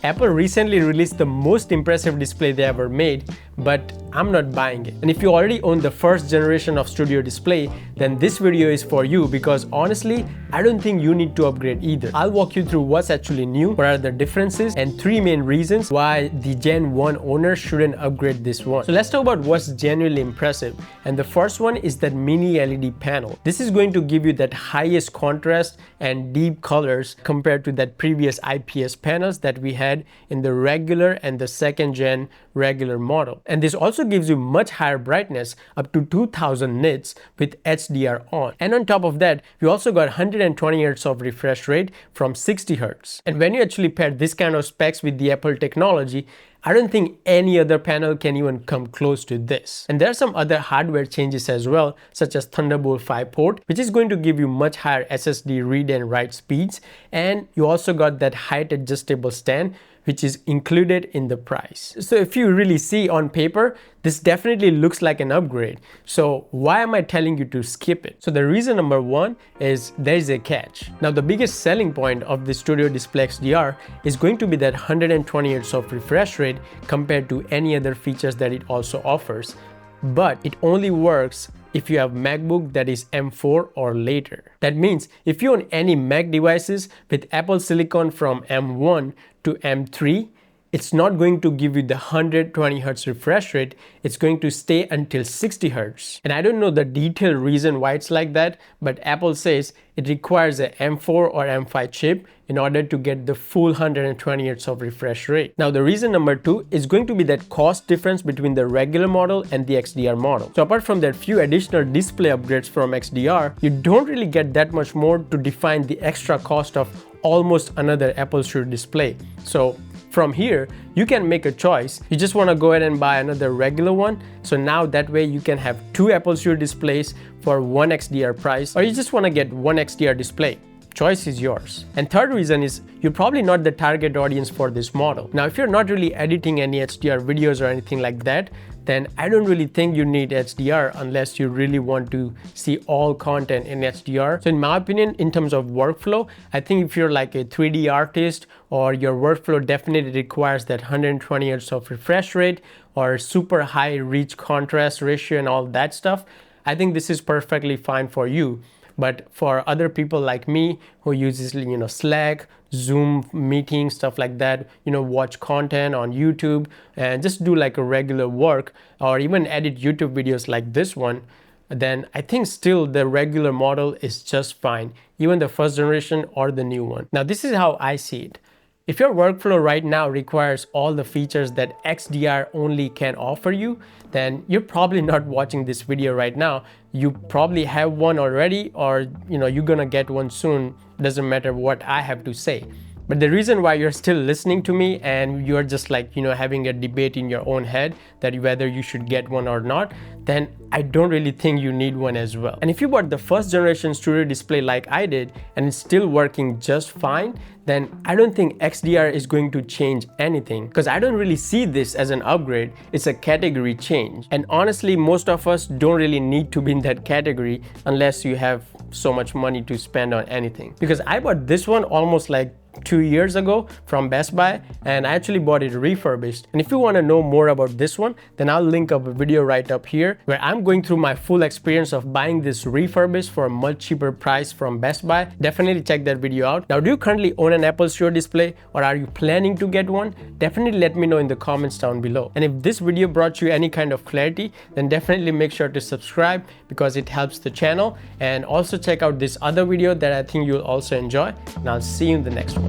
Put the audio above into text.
Apple recently released the most impressive display they ever made, but I'm not buying it. And if you already own the first generation of Studio Display, then this video is for you because honestly, I don't think you need to upgrade either. I'll walk you through what's actually new, what are the differences, and 3 main reasons why the Gen 1 owner shouldn't upgrade this one. So let's talk about what's genuinely impressive. And the first one is that mini LED panel. This is going to give you that highest contrast and deep colors compared to that previous IPS panels that we had in the regular and the second gen regular model. And this also gives you much higher brightness, up to 2000 nits with HDR on. And on top of that, we also got 120 Hz of refresh rate from 60 Hz. And when you actually pair this kind of specs with the Apple technology, I don't think any other panel can even come close to this. And there are some other hardware changes as well, such as Thunderbolt 5 port, which is going to give you much higher SSD read and write speeds. And you also got that height adjustable stand, which is included in the price. So if you really see on paper, this definitely looks like an upgrade. So why am I telling you to skip it? So the reason number one is there is a catch. Now the biggest selling point of the Studio Display XDR is going to be that 120 Hz of refresh rate compared to any other features that it also offers. But it only works if you have MacBook that is M4 or later. That means if you own any Mac devices with Apple Silicon from M1 to M3, it's not going to give you the 120 Hz refresh rate, it's going to stay until 60 Hz. And I don't know the detailed reason why it's like that, but Apple says it requires a M4 or M5 chip in order to get the full 120 Hz of refresh rate. Now the reason number two is going to be that cost difference between the regular model and the XDR model. So apart from that few additional display upgrades from XDR, you don't really get that much more to define the extra cost of almost another Apple Studio Display. So from here, you can make a choice. You just want to go ahead and buy another regular one. So now that way you can have 2 Apple Studio displays for 1 XDR price, or you just want to get 1 XDR display. Choice is yours. And third reason is you're probably not the target audience for this model. Now, if you're not really editing any HDR videos or anything like that, then I don't really think you need HDR unless you really want to see all content in HDR. So in my opinion, in terms of workflow, I think if you're like a 3D artist or your workflow definitely requires that 120 Hz of refresh rate or super high reach contrast ratio and all that stuff, I think this is perfectly fine for you. But for other people like me who uses, Slack, Zoom meetings, stuff like that, watch content on YouTube and just do like a regular work or even edit YouTube videos like this one, then I think still the regular model is just fine, even the first generation or the new one. Now, this is how I see it. If your workflow right now requires all the features that XDR only can offer you, then you're probably not watching this video right now. You probably have one already, or you're gonna get one soon. Doesn't matter what I have to say. But the reason why you're still listening to me and you're just like, having a debate in your own head that whether you should get one or not, then I don't really think you need one as well. And if you bought the first generation Studio Display like I did and it's still working just fine, then I don't think XDR is going to change anything because I don't really see this as an upgrade. It's a category change. And honestly, most of us don't really need to be in that category unless you have so much money to spend on anything. Because I bought this one almost like 2 years ago from Best Buy and I actually bought it refurbished. And if you want to know more about this one, then I'll link up a video right up here where I'm going through my full experience of buying this refurbished for a much cheaper price from Best Buy. Definitely check that video out. Now, do you currently own an Apple Studio Display or are you planning to get one? Definitely let me know in the comments down below. And if this video brought you any kind of clarity, then definitely make sure to subscribe because it helps the channel. And also check out this other video that I think you'll also enjoy. And I'll see you in the next one.